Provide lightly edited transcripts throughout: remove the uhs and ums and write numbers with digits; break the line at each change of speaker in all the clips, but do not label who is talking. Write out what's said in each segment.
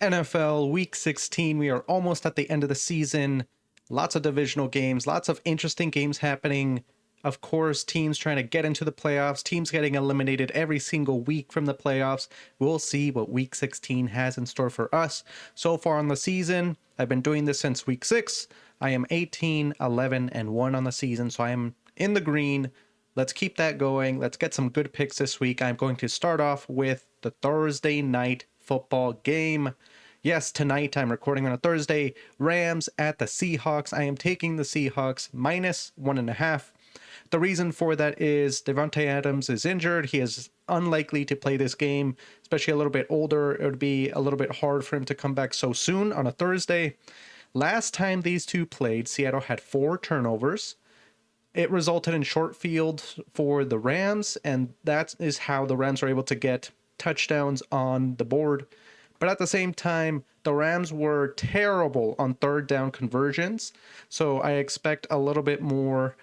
NFL Week 16. We are almost at the end of the season. Lots of divisional games, lots of interesting games happening. Of course, teams trying to get into the playoffs, teams getting eliminated every single week from the playoffs. We'll see what Week 16 has in store for us. So far on the season, I've been doing this since Week 6. I am 18, 11, and 1 on the season, so I am in the green. Let's keep that going. Let's get some good picks this week. I'm going to start off with the Thursday night football game. Yes, tonight I'm recording on a Thursday. Rams at the Seahawks. I am taking the Seahawks minus 1.5. The reason for that is Devontae Adams is injured. He is unlikely to play this game, especially a little bit older. It would be a little bit hard for him to come back so soon on a Thursday. Last time these two played, Seattle had 4 turnovers. It resulted in short field for the Rams, and that is how the Rams were able to get touchdowns on the board. But at the same time, the Rams were terrible on third down conversions, so I expect a little bit more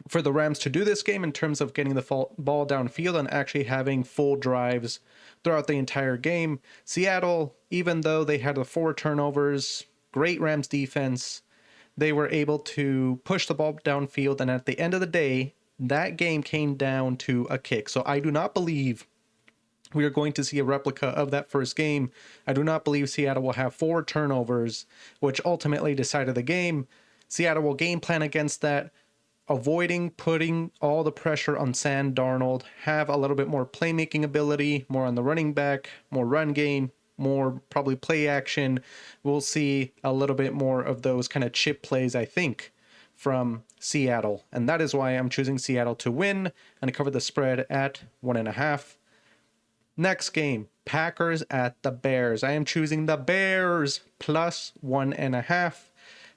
for the Rams to do this game in terms of getting the ball downfield and actually having full drives throughout the entire game. Seattle, even though they had the 4 turnovers, great Rams defense, they were able to push the ball downfield, and at the end of the day, that game came down to a kick. So I do not believe we are going to see a replica of that first game. I do not believe Seattle will have 4 turnovers, which ultimately decided the game. Seattle will game plan against that, avoiding putting all the pressure on Sam Darnold, have a little bit more playmaking ability, more on the running back, more run game, more probably play action. We'll see a little bit more of those kind of chip plays, I think, from Seattle. And that is why I'm choosing Seattle to win and cover the spread at 1.5. Next game, Packers at the Bears. I am choosing the Bears plus 1.5.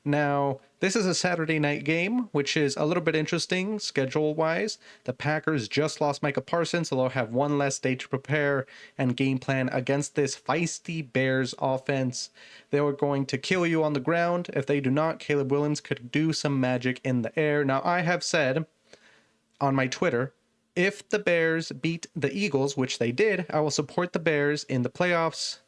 Now, this is a Saturday night game, which is a little bit interesting schedule-wise. The Packers just lost Micah Parsons, so they'll have one less day to prepare and game plan against this feisty Bears offense. They are going to kill you on the ground. If they do not, Caleb Williams could do some magic in the air. Now, I have said on my Twitter, if the Bears beat the Eagles, which they did, I will support the Bears in the playoffs.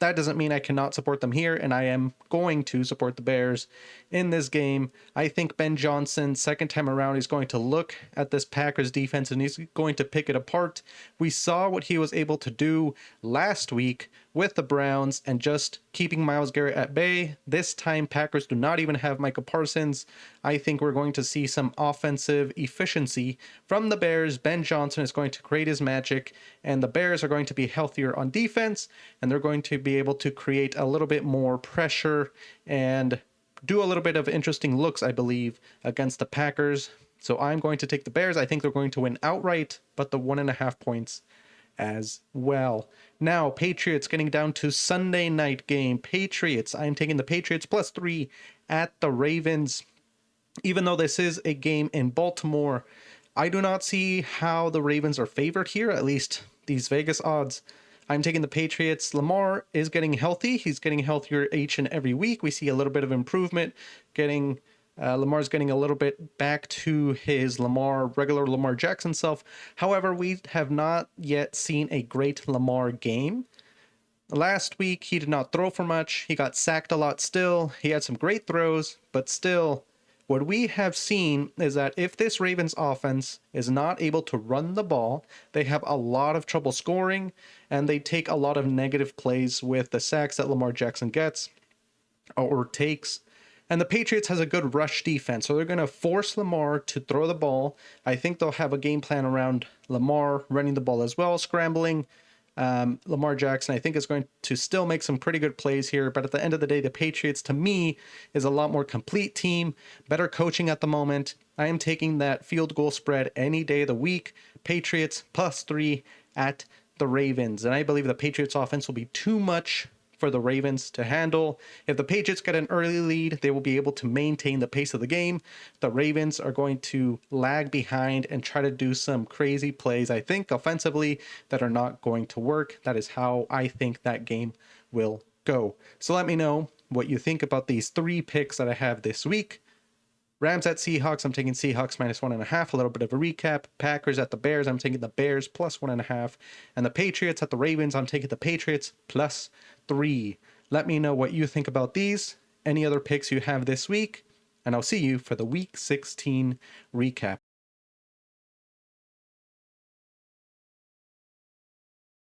That doesn't mean I cannot support them here, and I am going to support the Bears in this game. I think Ben Johnson, second time around, is going to look at this Packers defense and he's going to pick it apart. We saw what he was able to do last week with the Browns and just keeping Myles Garrett at bay. This time, Packers do not even have Micah Parsons. I think we're going to see some offensive efficiency from the Bears. Ben Johnson is going to create his magic, and the Bears are going to be healthier on defense, and they're going to be able to create a little bit more pressure and do a little bit of interesting looks, I believe, against the Packers. So I'm going to take the Bears. I think they're going to win outright, but the 1.5 points as well. Now, Patriots getting down to Sunday night game. Patriots, I'm taking the Patriots plus 3 at the Ravens. Even though this is a game in Baltimore, I do not see how the Ravens are favored here, at least these Vegas odds. I'm taking the Patriots. Lamar is getting healthy. He's getting healthier each and every week. We see a little bit of improvement. Lamar's getting a little bit back to his regular Lamar Jackson self. However, we have not yet seen a great Lamar game. Last week, he did not throw for much. He got sacked a lot still. He had some great throws, but still, what we have seen is that if this Ravens offense is not able to run the ball, they have a lot of trouble scoring, and they take a lot of negative plays with the sacks that Lamar Jackson gets or takes. And the Patriots has a good rush defense, so they're going to force Lamar to throw the ball. I think they'll have a game plan around Lamar running the ball as well, scrambling. Lamar Jackson, I think, is going to still make some pretty good plays here, but at the end of the day, the Patriots, to me, is a lot more complete team, better coaching at the moment. I am taking that field goal spread any day of the week. Patriots plus 3 at the Ravens, and I believe the Patriots offense will be too much for the Ravens to handle. If the Patriots get an early lead, they will be able to maintain the pace of the game. The Ravens are going to lag behind and try to do some crazy plays, I think, offensively that are not going to work. That is how I think that game will go. So let me know what you think about these 3 picks that I have this week. Rams at Seahawks, I'm taking Seahawks -1.5. A little bit of a recap. Packers at the Bears, I'm taking the Bears +1.5. And the Patriots at the Ravens, I'm taking the Patriots +3. Let me know what you think about these, any other picks you have this week, and I'll see you for the Week 16 recap.